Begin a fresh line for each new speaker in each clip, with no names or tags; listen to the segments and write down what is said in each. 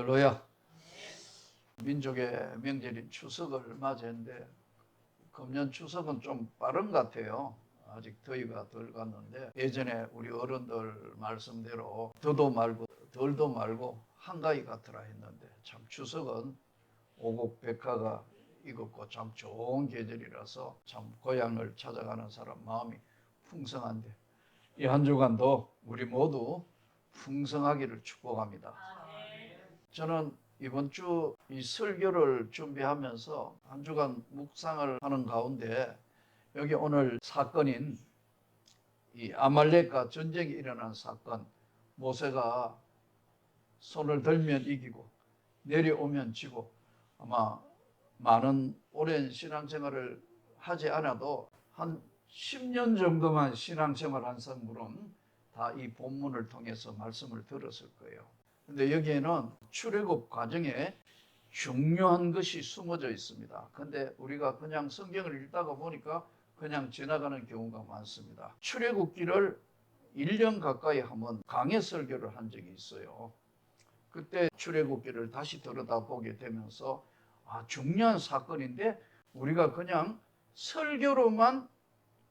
할렐루야. 민족의 명절인 추석을 맞이했는데 금년 추석은 좀 빠른 것 같아요. 아직 더위가 덜 갔는데 예전에 우리 어른들 말씀대로 더도 말고 덜도 말고 한가위 같으라 했는데 참 추석은 오곡백화가 익었고 참 좋은 계절이라서 참 고향을 찾아가는 사람 마음이 풍성한데 이 한 주간도 우리 모두 풍성하기를 축복합니다. 저는 이번 주 이 설교를 준비하면서 한 주간 묵상을 하는 가운데 여기 오늘 사건인 이 아말렉과 전쟁이 일어난 사건, 모세가 손을 들면 이기고 내려오면 지고, 아마 많은 오랜 신앙생활을 하지 않아도 한 10년 정도만 신앙생활한 사람들은 다 이 본문을 통해서 말씀을 들었을 거예요. 근데 여기에는 출애굽 과정에 중요한 것이 숨어져 있습니다. 근데 우리가 그냥 성경을 읽다가 보니까 그냥 지나가는 경우가 많습니다. 출애굽기를 1년 가까이 하면 강해 설교를 한 적이 있어요. 그때 출애굽기를 다시 들여다보게 되면서 중요한 사건인데 우리가 그냥 설교로만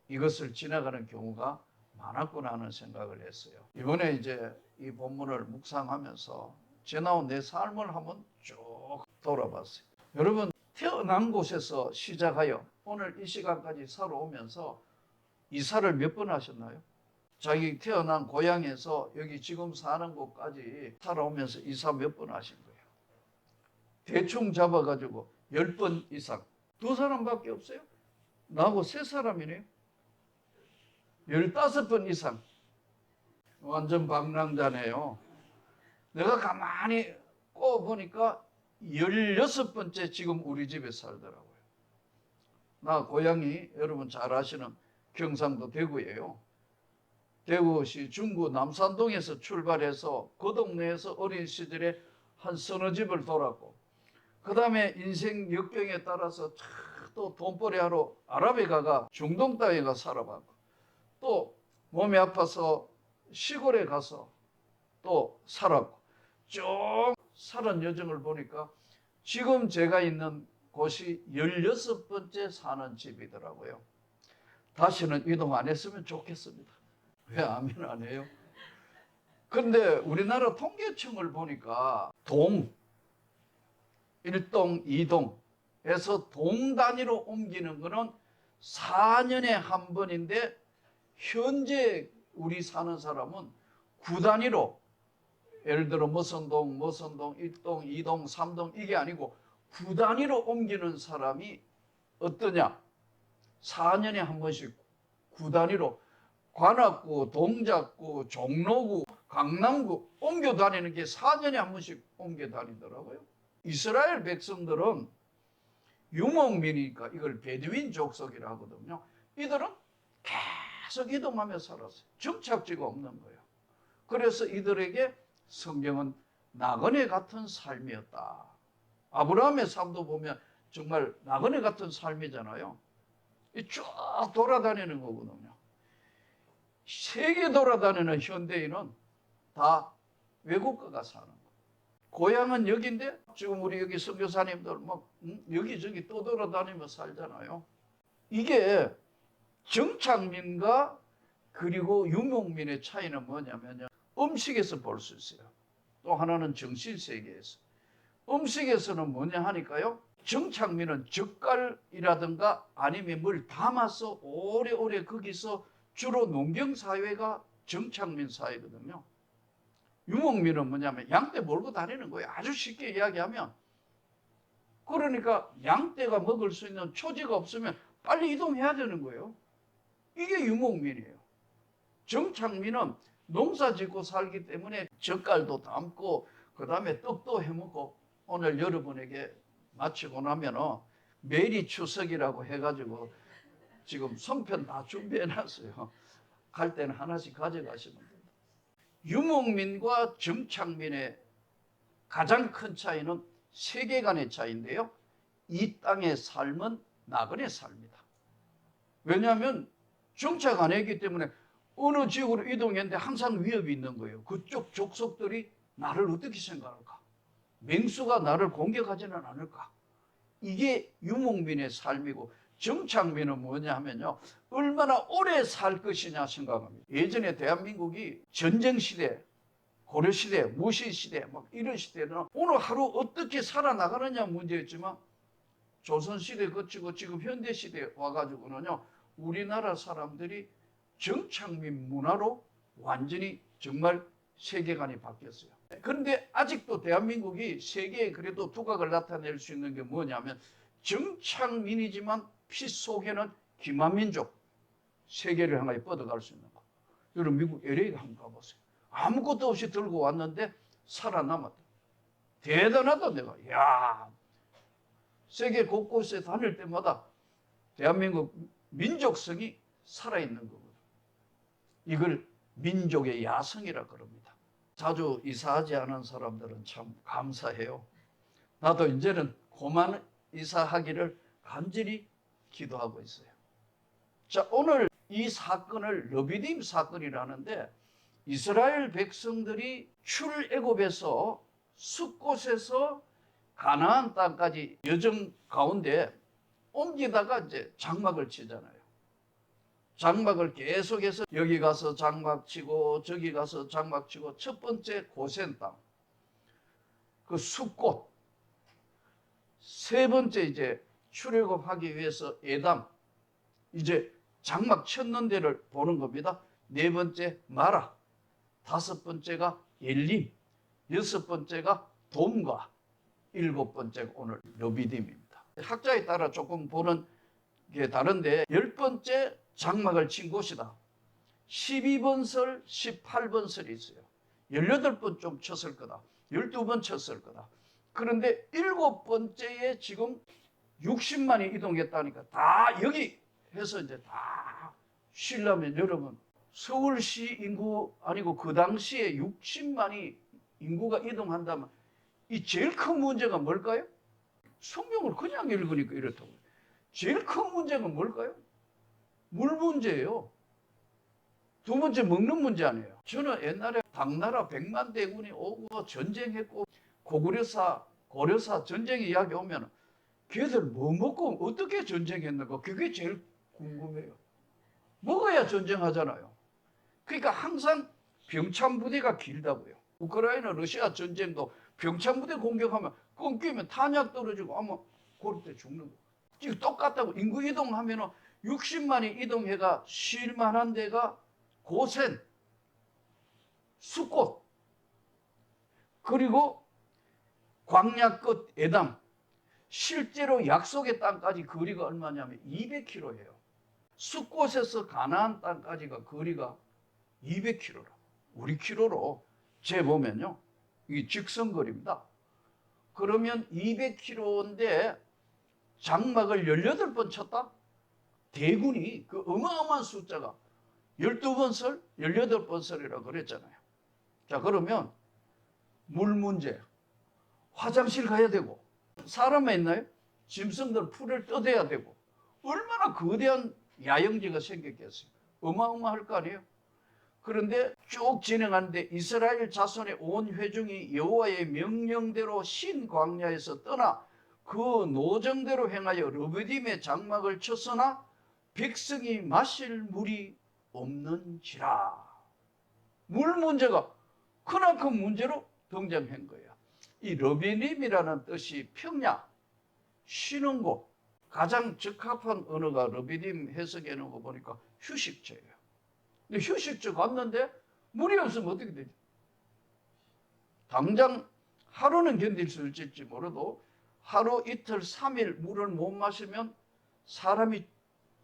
이것을 지나가는 경우가 많았구나 하는 생각을 했어요. 이번에 이제 이 본문을 묵상하면서 지나온 내 삶을 한번 쭉 돌아봤어요. 여러분, 태어난 곳에서 시작하여 오늘 이 시간까지 살아오면서 이사를 몇 번 하셨나요? 자기 태어난 고향에서 여기 지금 사는 곳까지 살아오면서 이사 몇 번 하신 거예요? 대충 잡아가지고 10번 이상. 두 사람밖에 없어요? 나하고 세 사람이네요. 15번 이상. 완전 방랑자네요. 내가 가만히 꼽아보니까 16번째 지금 우리 집에 살더라고요. 나 고향이 여러분 잘 아시는 경상도 대구예요. 대구시 중구 남산동에서 출발해서 그 동네에서 어린 시절에 한 서너 집을 돌았고, 그 다음에 인생 역경에 따라서 또 돈벌이 하러 아랍에 가가 중동 땅에 가 살아봤고, 또 몸이 아파서 시골에 가서 또 살았고, 쭉 살은 여정을 보니까 지금 제가 있는 곳이 16번째 사는 집이더라고요. 다시는 이동 안 했으면 좋겠습니다. 왜 아멘 안 해요? 근데 우리나라 통계청을 보니까 동, 1동, 2동에서 동 단위로 옮기는 거는 4년에 한 번인데 현재 우리 사는 사람은 9단위로, 예를 들어 무슨 동, 1동, 2동, 3동 이게 아니고 9단위로 옮기는 사람이 어떠냐? 4년에 한 번씩 9단위로 관악구, 동작구, 종로구, 강남구 옮겨 다니는 게 4년에 한 번씩 옮겨 다니더라고요. 이스라엘 백성들은 유목민이니까 이걸 베두인 족속이라 하거든요. 이들은 계속 이동하며 살았어요. 정착지가 없는 거예요. 그래서 이들에게 성경은 나그네 같은 삶이었다. 아브라함의 삶도 보면 정말 나그네 같은 삶이잖아요. 쭉 돌아다니는 거거든요. 세계 돌아다니는 현대인은 다 외국가 가 사는 거예요. 고향은 여기인데 지금 우리 여기 선교사님들 막 여기저기 떠돌아다니며 살잖아요. 이게 정착민과 그리고 유목민의 차이는 뭐냐면요, 음식에서 볼 수 있어요. 또 하나는 정신세계에서. 음식에서는 뭐냐 하니까요, 정착민은 젓갈이라든가 아니면 뭘 담아서 오래오래 거기서 주로 농경사회가 정착민 사회거든요. 유목민은 뭐냐면 양떼 몰고 다니는 거예요. 아주 쉽게 이야기하면. 그러니까 양떼가 먹을 수 있는 초지가 없으면 빨리 이동해야 되는 거예요. 이게 유목민이에요. 정착민은 농사 짓고 살기 때문에 젓갈도 담고 그 다음에 떡도 해먹고, 오늘 여러분에게 마치고 나면 메리 추석이라고 해가지고 지금 송편 다 준비해놨어요. 갈 때는 하나씩 가져가시면 됩니다. 유목민과 정착민의 가장 큰 차이는 세계관의 차이인데요, 이 땅의 삶은 나그네 삶이다. 왜냐하면 정착 안 했기 때문에 어느 지역으로 이동했는데 항상 위협이 있는 거예요. 그쪽 족속들이 나를 어떻게 생각할까? 맹수가 나를 공격하지는 않을까? 이게 유목민의 삶이고, 정착민은 뭐냐 하면요, 얼마나 오래 살 것이냐 생각합니다. 예전에 대한민국이 전쟁시대, 고려시대, 무신시대 막 이런 시대는 오늘 하루 어떻게 살아나가느냐 문제였지만, 조선시대 거치고 지금 현대시대에 와가지고는요, 우리나라 사람들이 정착민 문화로 완전히 정말 세계관이 바뀌었어요. 그런데 아직도 대한민국이 세계에 그래도 두각을 나타낼 수 있는 게 뭐냐면, 정착민이지만 피 속에는 기만민족, 세계를 향하여 뻗어갈 수 있는 거. 여러분 미국 LA 한번 가보세요. 아무것도 없이 들고 왔는데 살아남았다. 대단하다. 내가 야, 세계 곳곳에 다닐 때마다 대한민국 민족성이 살아있는 거거든. 이걸 민족의 야성이라 그럽니다. 자주 이사하지 않은 사람들은 참 감사해요. 나도 이제는 그만 이사하기를 간절히 기도하고 있어요. 자, 오늘 이 사건을 르비딤 사건이라는데, 이스라엘 백성들이 출애굽에서 숫곳에서 가나안 땅까지 여정 가운데 옮기다가 이제 장막을 치잖아요. 장막을 계속해서 여기 가서 장막 치고 저기 가서 장막 치고, 첫 번째 고센 땅, 그 숫곳. 세 번째 이제 출애굽하기 위해서 에담, 이제 장막 쳤는 데를 보는 겁니다. 네 번째 마라, 다섯 번째가 엘림, 여섯 번째가 돔과, 일곱 번째가 오늘 르비딤입니다. 학자에 따라 조금 보는 게 다른데, 열 번째 장막을 친 곳이다. 12번 설, 18번 설이 있어요. 18번 좀 쳤을 거다. 12번 쳤을 거다. 그런데 일곱 번째에 지금 60만이 이동했다니까, 다 여기 해서 이제 다 쉬려면, 여러분 서울시 인구 아니고 그 당시에 60만이 인구가 이동한다면 이 제일 큰 문제가 뭘까요? 성경을 그냥 읽으니까 이렇다고. 제일 큰 문제가 뭘까요? 물 문제예요. 두 번째 먹는 문제 아니에요. 저는 옛날에 당나라 100만 대군이 오고 전쟁했고, 고구려사, 고려사 전쟁 이야기 오면 걔들 뭐 먹고 어떻게 전쟁했는가, 그게 제일 궁금해요. 먹어야 전쟁하잖아요. 그러니까 항상 병참부대가 길다고요. 우크라이나 러시아 전쟁도 병참부대 공격하면 끊기면 탄약 떨어지고 아마 그럴 때 죽는 거. 지금 똑같다고. 인구 이동하면 60만이 이동해가 쉴 만한 데가 고센, 숫곳, 그리고 광야 끝 에담. 실제로 약속의 땅까지 거리가 얼마냐면 200km예요. 숫곳에서 가나안 땅까지가 거리가 200km라. 우리 키로로 재보면요, 이게 직선거리입니다. 그러면 200km인데 장막을 18번 쳤다? 대군이 그 어마어마한 숫자가 12번 설, 18번 설이라고 그랬잖아요. 자, 그러면 물 문제, 화장실 가야 되고, 사람이 있나요? 짐승들 풀을 뜯어야 되고, 얼마나 거대한 야영지가 생겼겠어요. 어마어마할 거 아니에요. 그런데 쭉 진행하는데 이스라엘 자손의 온 회중이 여호와의 명령대로 신 광야에서 떠나 그 노정대로 행하여 르비딤의 장막을 쳤으나 백성이 마실 물이 없는지라. 물 문제가 크나큰 문제로 등장한 거예요. 이 르비딤이라는 뜻이 평야, 쉬는 곳. 가장 적합한 언어가 르비딤 해석해 놓은 거 보니까 휴식처예요. 근데 휴식처 갔는데 물이 없으면 어떻게 되죠? 당장 하루는 견딜 수 있을지 몰라도 하루, 이틀, 3일 물을 못 마시면 사람이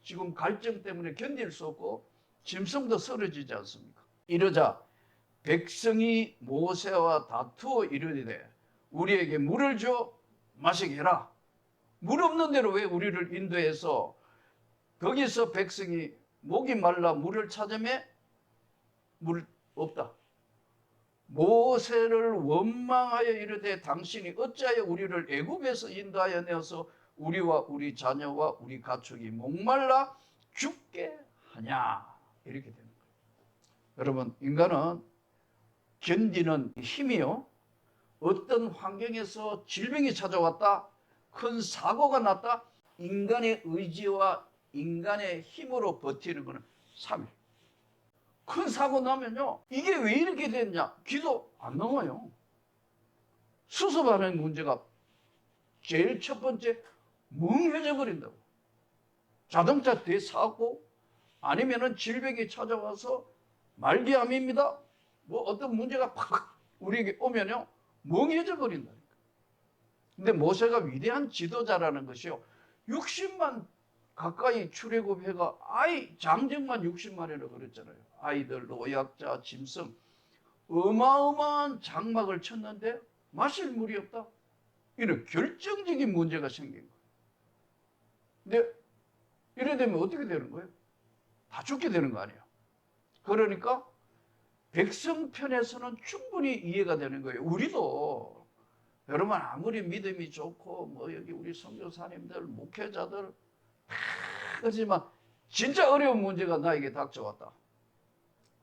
지금 갈증 때문에 견딜 수 없고 짐승도 쓰러지지 않습니까? 이러자 백성이 모세와 다투어 이르되 우리에게 물을 줘 마시게 해라. 물 없는 데로 왜 우리를 인도해서 거기서 백성이 목이 말라 물을 찾으며 물 없다. 모세를 원망하여 이르되 당신이 어찌하여 우리를 애굽에서 인도하여 내어서 우리와 우리 자녀와 우리 가축이 목말라 죽게 하냐. 이렇게 되는 거예요. 여러분, 인간은 견디는 힘이요, 어떤 환경에서 질병이 찾아왔다, 큰 사고가 났다, 인간의 의지와 인간의 힘으로 버티는 것은 3일. 큰 사고 나면요, 이게 왜 이렇게 됐냐? 기도 안 넘어요. 수습하는 문제가 제일 첫 번째, 멍해져 버린다고. 자동차 대사고 아니면은 질병이 찾아와서 말기암입니다. 뭐 어떤 문제가 팍 우리에게 오면요, 멍해져 버린다니까. 근데 모세가 위대한 지도자라는 것이요, 60만 가까이 출애굽해가 장정만 60만이라고 그랬잖아요. 아이들, 노약자, 짐승, 어마어마한 장막을 쳤는데 마실 물이 없다. 이런 결정적인 문제가 생긴 거예요. 근데 이래 되면 어떻게 되는 거예요? 다 죽게 되는 거 아니에요. 그러니까 백성 편에서는 충분히 이해가 되는 거예요. 우리도 여러분 아무리 믿음이 좋고 뭐 여기 우리 선교사님들, 목회자들 하지만 진짜 어려운 문제가 나에게 닥쳐왔다.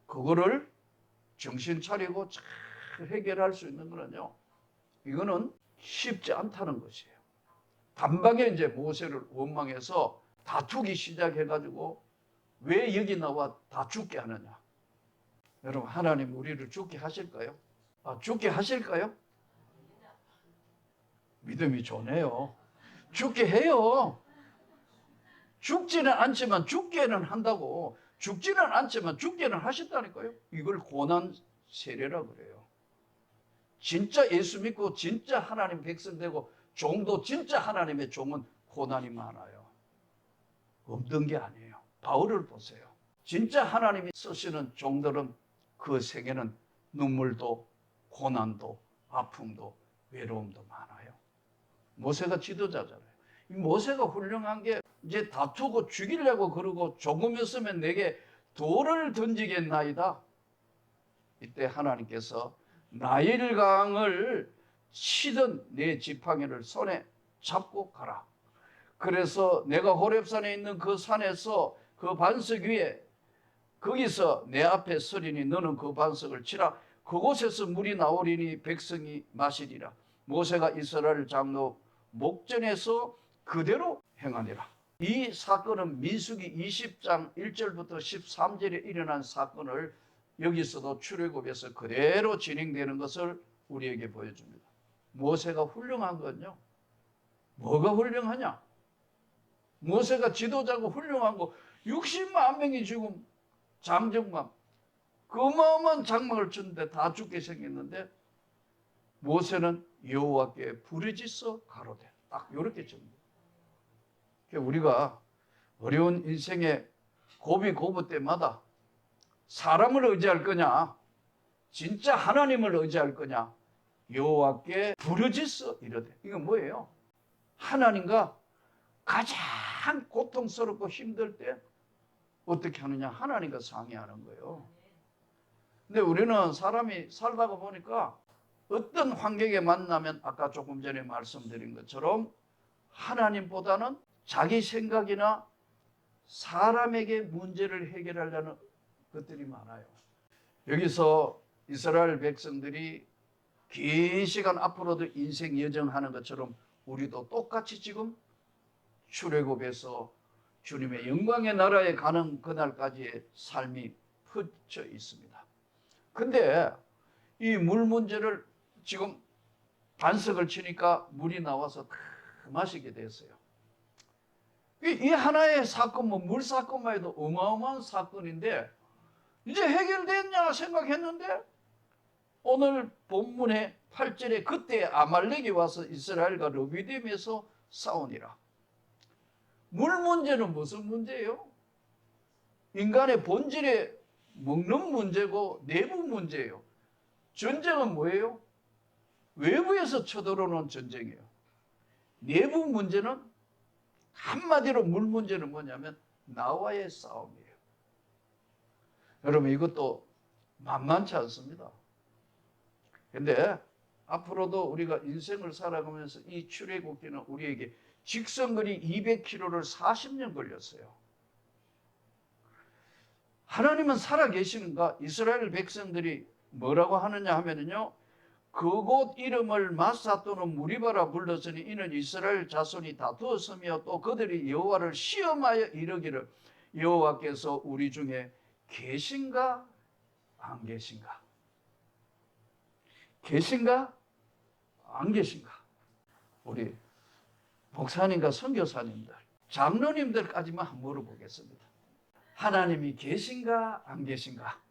그거를 정신 차리고 잘 해결할 수 있는 거는요, 이거는 쉽지 않다는 것이에요. 단박에 이제 모세를 원망해서 다투기 시작해가지고 왜 여기 나와 다 죽게 하느냐. 여러분, 하나님 우리를 죽게 하실까요? 죽게 하실까요? 믿음이 좋네요. 죽게 해요. 죽지는 않지만 죽게는 한다고. 죽지는 않지만 죽게는 하셨다니까요. 이걸 고난 세례라 그래요. 진짜 예수 믿고 진짜 하나님 백성 되고 종도 진짜 하나님의 종은 고난이 많아요. 없던 게 아니에요. 바울을 보세요. 진짜 하나님이 쓰시는 종들은 그 생에는 눈물도 고난도 아픔도 외로움도 많아요. 모세가 지도자잖아요. 이 모세가 훌륭한 게 이제 다투고 죽이려고 그러고 조금 있으면 내게 돌을 던지겠나이다. 이때 하나님께서 나일강을 치던 내 지팡이를 손에 잡고 가라. 그래서 내가 호렙산에 있는 그 산에서 그 반석 위에 거기서 내 앞에 서리니 너는 그 반석을 치라. 그곳에서 물이 나오리니 백성이 마시리라. 모세가 이스라엘 장로 목전에서 그대로 행하니라. 이 사건은 민수기 20장 1절부터 13절에 일어난 사건을 여기서도 출애굽에서 그대로 진행되는 것을 우리에게 보여줍니다. 모세가 훌륭한 건요, 뭐가 훌륭하냐? 모세가 지도자고 훌륭한 거 60만 명이 지금 장정만 그 어마어마한 장막을 쳤는데 다 죽게 생겼는데 모세는 여호와께 부르짖어 가로되, 딱 이렇게 줍니다. 우리가 어려운 인생의 고비 때마다 사람을 의지할 거냐, 진짜 하나님을 의지할 거냐, 여호와께 부르짖어 이르되. 이건 뭐예요? 하나님과 가장 고통스럽고 힘들 때 어떻게 하느냐, 하나님과 상의하는 거예요. 근데 우리는 사람이 살다가 보니까 어떤 환경에 만나면 아까 조금 전에 말씀드린 것처럼 하나님보다는 자기 생각이나 사람에게 문제를 해결하려는 것들이 많아요. 여기서 이스라엘 백성들이 긴 시간 앞으로도 인생 여정하는 것처럼 우리도 똑같이 지금 출애굽에서 주님의 영광의 나라에 가는 그날까지의 삶이 펼쳐 있습니다. 근데 이 물 문제를 지금 반석을 치니까 물이 나와서 다 마시게 됐어요. 이 하나의 사건, 물 사건만 해도 어마어마한 사건인데 이제 해결됐냐 생각했는데 오늘 본문의 8절에 그때 아말렉이 와서 이스라엘과 르비딤에서 싸우니라. 물 문제는 무슨 문제예요? 인간의 본질에 먹는 문제고 내부 문제예요. 전쟁은 뭐예요? 외부에서 쳐들어오는 전쟁이에요. 내부 문제는 한마디로 물 문제는 뭐냐면 나와의 싸움이에요. 여러분, 이것도 만만치 않습니다. 근데 앞으로도 우리가 인생을 살아가면서 이 출애굽기는 우리에게 직선거리 200km를 40년 걸렸어요. 하나님은 살아계시는가? 이스라엘 백성들이 뭐라고 하느냐 하면요, 그곳 이름을 마사 또는 무리바라 불렀으니 이는 이스라엘 자손이 다투었으며 또 그들이 여호와를 시험하여 이르기를 여호와께서 우리 중에 계신가 안 계신가? 계신가 안 계신가? 우리 목사님과 선교사님들, 장로님들까지만 한번 물어보겠습니다. 하나님이 계신가 안 계신가?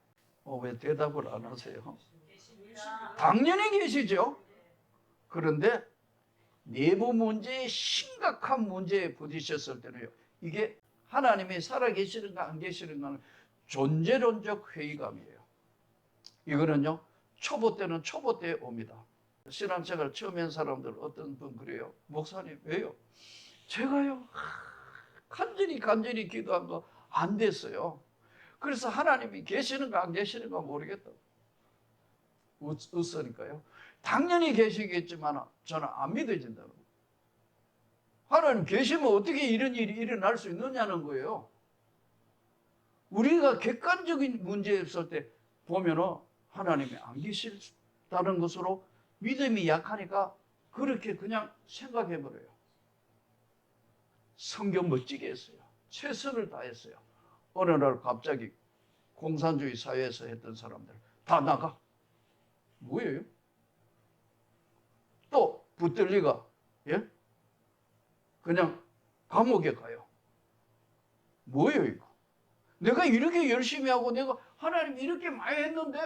왜 대답을 안 하세요? 당연히 계시죠. 그런데 내부 문제에 심각한 문제에 부딪혔을 때는요, 이게 하나님이 살아계시는가 안 계시는가는 존재론적 회의감이에요. 이거는요, 초보 때는 초보 때에 옵니다. 신앙생활 처음 한 사람들 어떤 분 그래요. 목사님 왜요? 제가요 간절히 기도한 거 안 됐어요. 그래서 하나님이 계시는가 안 계시는가 모르겠다고 웃으니까요. 당연히 계시겠지만 저는 안 믿어진다는 거예요. 하나님 계시면 어떻게 이런 일이 일어날 수 있느냐는 거예요. 우리가 객관적인 문제에 있을 때 보면은 하나님이 안 계시다는 것으로 믿음이 약하니까 그렇게 그냥 생각해버려요. 성경 멋지게 했어요. 최선을 다했어요. 어느 날 갑자기 공산주의 사회에서 했던 사람들 다 나가. 뭐예요? 또 붙들리가 그냥 감옥에 가요. 뭐예요 이거? 내가 이렇게 열심히 하고 내가 하나님 이렇게 많이 했는데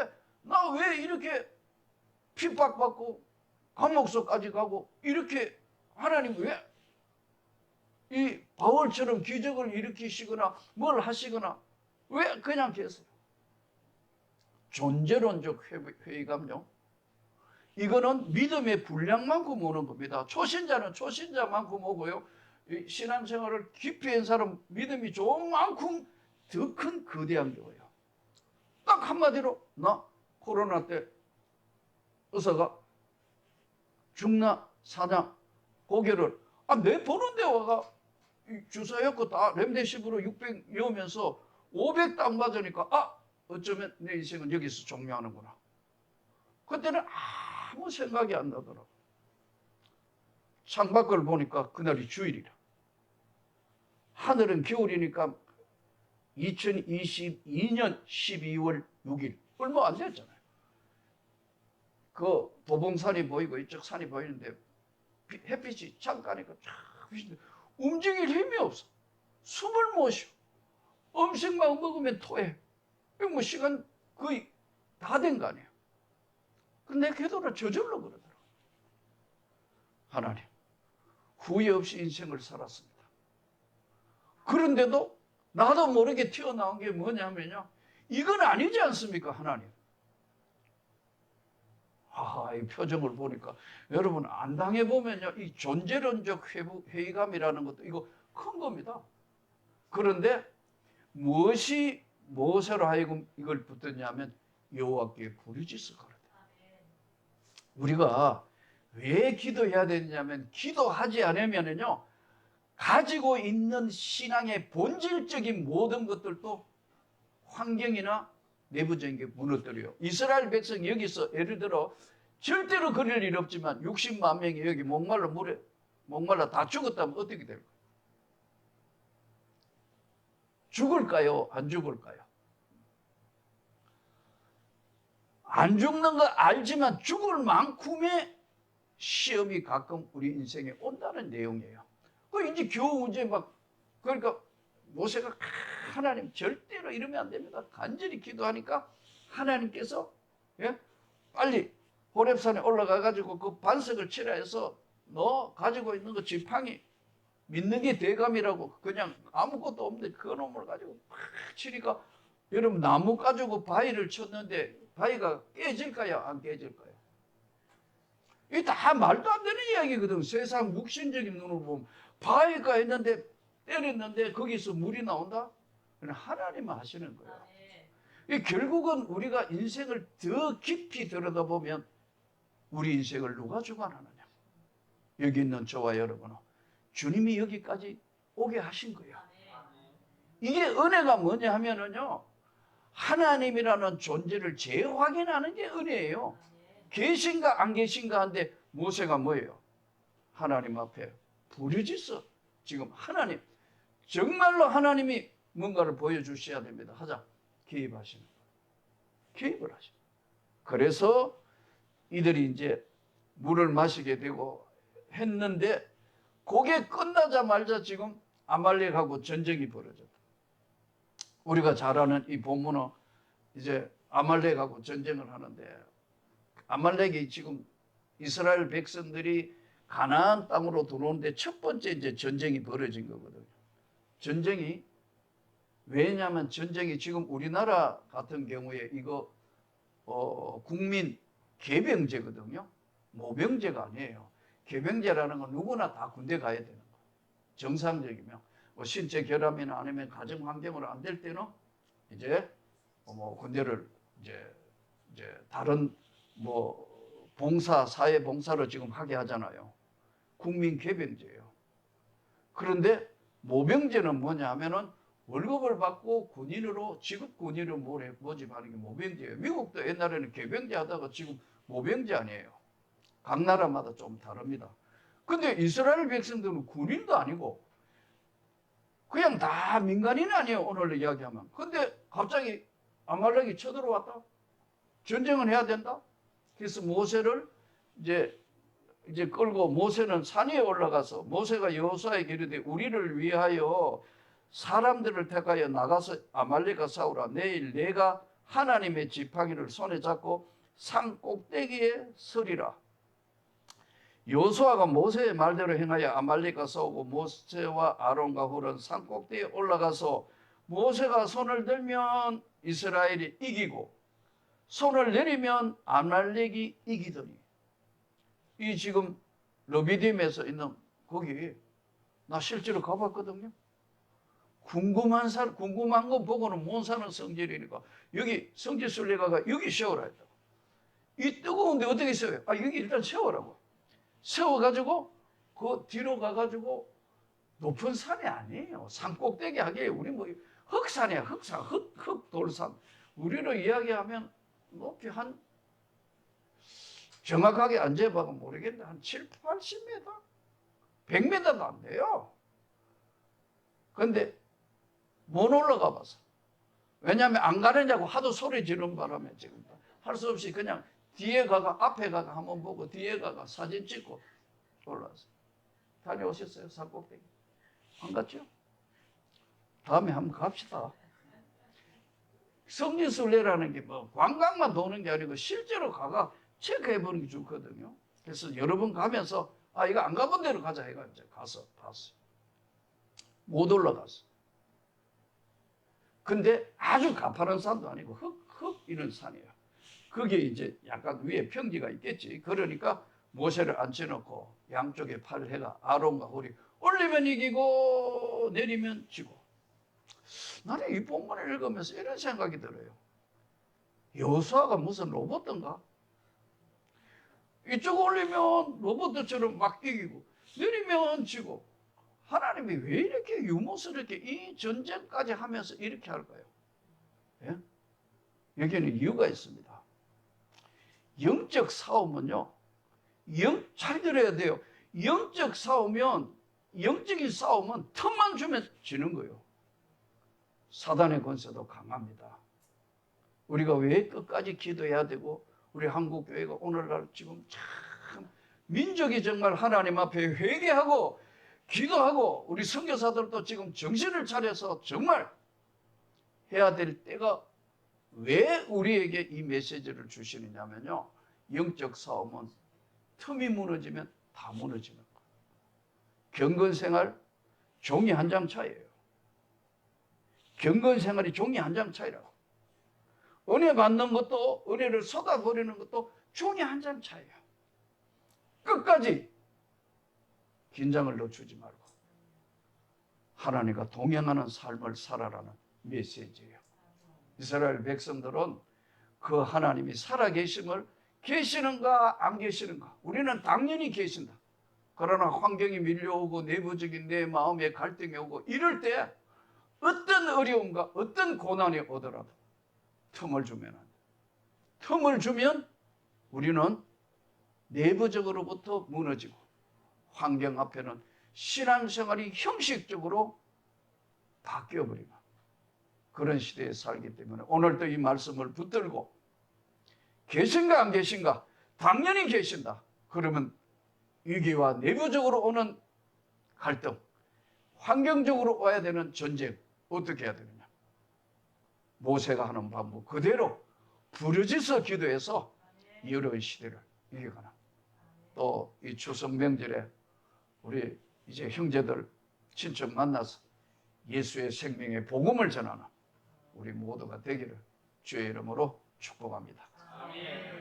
나 왜 이렇게 핍박받고 감옥소까지 가고 이렇게 하나님 왜 이 바울처럼 기적을 일으키시거나 뭘 하시거나 왜 그냥 계세요? 존재론적 회의감요. 이거는 믿음의 분량만큼 오는 겁니다. 초신자는 초신자만큼 오고요. 신앙생활을 깊이 한 사람 믿음이 좋은 만큼 더 큰 거대한 게 오요. 딱 한마디로 나 코로나 때 의사가 죽나 사냐 고개를 내 보는데 와가 주사였고 다 렘데시비르 600 넣으면서 500 딱 맞으니까 어쩌면 내 인생은 여기서 종료하는구나. 그때는 아무 생각이 안 나더라고. 창밖을 보니까 그날이 주일이라. 하늘은 겨울이니까 2022년 12월 6일 얼마 안 됐잖아요. 그 도봉산이 보이고 이쪽 산이 보이는데 햇빛이 창가니까 쫙 비치는데 움직일 힘이 없어. 숨을 못 쉬어. 음식만 먹으면 토해. 뭐 시간 거의 다 된 거 아니에요. 근데 기도를 저절로 그러더라고. 하나님, 후회 없이 인생을 살았습니다. 그런데도 나도 모르게 튀어나온 게 뭐냐면요. 이건 아니지 않습니까, 하나님? 이 표정을 보니까 여러분 안 당해보면요. 이 존재론적 회의감이라는 것도 이거 큰 겁니다. 그런데 무엇으로 하여금 이걸 붙었냐면 여호와께 부르짖어 가라. 우리가 왜 기도해야 되냐면 기도하지 않으면요. 가지고 있는 신앙의 본질적인 모든 것들도 환경이나 내부적인 게 무너뜨려요. 이스라엘 백성 여기서 예를 들어 절대로 그럴 일 없지만 60만 명이 여기 목말라 다 죽었다면 어떻게 될까요? 죽을까요? 안 죽을까요? 안 죽는 거 알지만 죽을 만큼의 시험이 가끔 우리 인생에 온다는 내용이에요. 이제 겨우 이제 그러니까 모세가 하나님 절대로 이러면 안 됩니다. 간절히 기도하니까 하나님께서 빨리 호렙산에 올라가 가지고 그 반석을 치라 해서 너 가지고 있는 그 지팡이 믿는 게 대감이라고 그냥 아무것도 없는데 그 놈을 가지고 팍 치니까 여러분 나무 가지고 바위를 쳤는데 바위가 깨질까요? 안 깨질까요? 이게 다 말도 안 되는 이야기거든. 세상 육신적인 눈으로 보면 바위가 있는데 때렸는데 거기서 물이 나온다? 하나님 하시는 거예요. 결국은 우리가 인생을 더 깊이 들여다보면 우리 인생을 누가 주관하느냐? 여기 있는 저와 여러분은 주님이 여기까지 오게 하신 거예요. 이게 은혜가 뭐냐 하면은요. 하나님이라는 존재를 재확인하는 게 은혜예요. 계신가 안 계신가 한데 모세가 뭐예요? 하나님 앞에 부르짖어. 지금 하나님, 정말로 하나님이 뭔가를 보여주셔야 됩니다. 하자. 개입하시는 거예요. 개입을 하시는 거예요. 그래서 이들이 이제 물을 마시게 되고 했는데 그게 끝나자마자 지금 아말렉하고 전쟁이 벌어졌다. 우리가 잘 아는 이 본문은 이제 아말렉하고 전쟁을 하는데, 아말렉이 지금 이스라엘 백성들이 가나안 땅으로 들어오는데 첫 번째 이제 전쟁이 벌어진 거거든요. 전쟁이, 왜냐하면 전쟁이 지금 우리나라 같은 경우에 이거 국민 개병제거든요. 모병제가 아니에요. 개병제라는 건 누구나 다 군대 가야 되는 거예요. 정상적이면 신체 결함이나 아니면 가정 환경으로 안 될 때는 이제 군대를 이제 다른 봉사, 사회 봉사를 지금 하게 하잖아요. 국민 개병제예요. 그런데 모병제는 뭐냐 하면은 월급을 받고 군인으로, 지급 군인으로 모집하는 게 모병제예요. 미국도 옛날에는 개병제 하다가 지금 모병제 아니에요. 각 나라마다 좀 다릅니다. 근데 이스라엘 백성들은 군인도 아니고 그냥 다 민간인 아니에요, 오늘 이야기하면. 근데 갑자기 아말렉이 쳐들어왔다. 전쟁을 해야 된다. 그래서 모세를 이제 끌고, 모세는 산 위에 올라가서 모세가 여호수아에게 이르되 우리를 위하여 사람들을 택하여 나가서 아말렉과 싸우라. 내일 내가 하나님의 지팡이를 손에 잡고 산 꼭대기에 서리라. 여호수아가 모세의 말대로 행하여 아말렉과 싸우고 모세와 아론과 훌은 산 꼭대기에 올라가서 모세가 손을 들면 이스라엘이 이기고 손을 내리면 아말렉이 이기더니, 이 지금 르비딤에서 있는 거기 나 실제로 가봤거든요. 궁금한 거 보고는 못 사는 성질이니까 여기 성지순례가가 여기 세워라 했다. 이 뜨거운데 어떻게 세워요? 여기 일단 세워라고. 세워가지고 그 뒤로 가가지고, 높은 산이 아니에요. 산 꼭대기 하기에 우리 흑산이야. 흑산, 흑돌산. 우리로 이야기하면 높이 한, 정확하게 안 재봐도 모르겠는데 한 7, 80m? 100m도 안 돼요. 근데 못 올라가 봤어. 왜냐하면 안 가느냐고 하도 소리 지르는 바람에 지금 할 수 없이 그냥 뒤에 가가, 앞에 가가 한번 보고 뒤에 가가 사진 찍고 올라왔어요. 다녀오셨어요? 산 꼭대기? 안 갔죠? 다음에 한번 갑시다. 성지순례라는 게 관광만 도는 게 아니고 실제로 가가 체크해보는 게 좋거든요. 그래서 여러 번 가면서 이거 안 가본 데로 가자 해가 이제 가서 봤어요. 못 올라갔어. 근데 아주 가파른 산도 아니고 흙 이런 산이에요. 거기에 이제 약간 위에 평지가 있겠지. 그러니까 모세를 앉혀놓고 양쪽에 팔을 해가 아론과 훌이 올리면 이기고 내리면 지고. 나는 이 본문을 읽으면서 이런 생각이 들어요. 여호수아가 무슨 로봇인가? 이쪽 올리면 로봇처럼 막 이기고 내리면 지고. 하나님이 왜 이렇게 유머스럽게 이 전쟁까지 하면서 이렇게 할까요? 예? 여기에는 이유가 있습니다. 영적 싸움은요, 잘 들어야 돼요. 영적인 싸움은 틈만 주면 지는 거예요. 사단의 권세도 강합니다. 우리가 왜 끝까지 기도해야 되고, 우리 한국교회가 오늘날 지금 참 민족이 정말 하나님 앞에 회개하고 기도하고, 우리 선교사들도 지금 정신을 차려서 정말 해야 될 때가, 왜 우리에게 이 메시지를 주시느냐면요, 영적 싸움은 틈이 무너지면 다 무너지는 거예요. 경건생활 종이 한 장 차이예요. 경건생활이 종이 한 장 차이라고. 은혜 받는 것도, 은혜를 쏟아버리는 것도 종이 한 장 차이예요. 끝까지 긴장을 늦추지 말고 하나님과 동행하는 삶을 살아라는 메시지예요. 이스라엘 백성들은 그 하나님이 살아계심을, 계시는가 안 계시는가, 우리는 당연히 계신다. 그러나 환경이 밀려오고 내부적인 내 마음에 갈등이 오고 이럴 때 어떤 어려움과 어떤 고난이 오더라도 틈을 주면 안 돼. 틈을 주면 우리는 내부적으로부터 무너지고 환경 앞에는 신앙생활이 형식적으로 바뀌어버리는 그런 시대에 살기 때문에 오늘도 이 말씀을 붙들고 계신가 안 계신가? 당연히 계신다. 그러면 위기와 내부적으로 오는 갈등, 환경적으로 와야 되는 전쟁 어떻게 해야 되느냐? 모세가 하는 방법 그대로 부르짖어 기도해서 이 어려운 시대를 이겨가는 또 이 추석 명절에 우리 이제 형제들 친척 만나서 예수의 생명의 복음을 전하는 우리 모두가 되기를 주의 이름으로 축복합니다.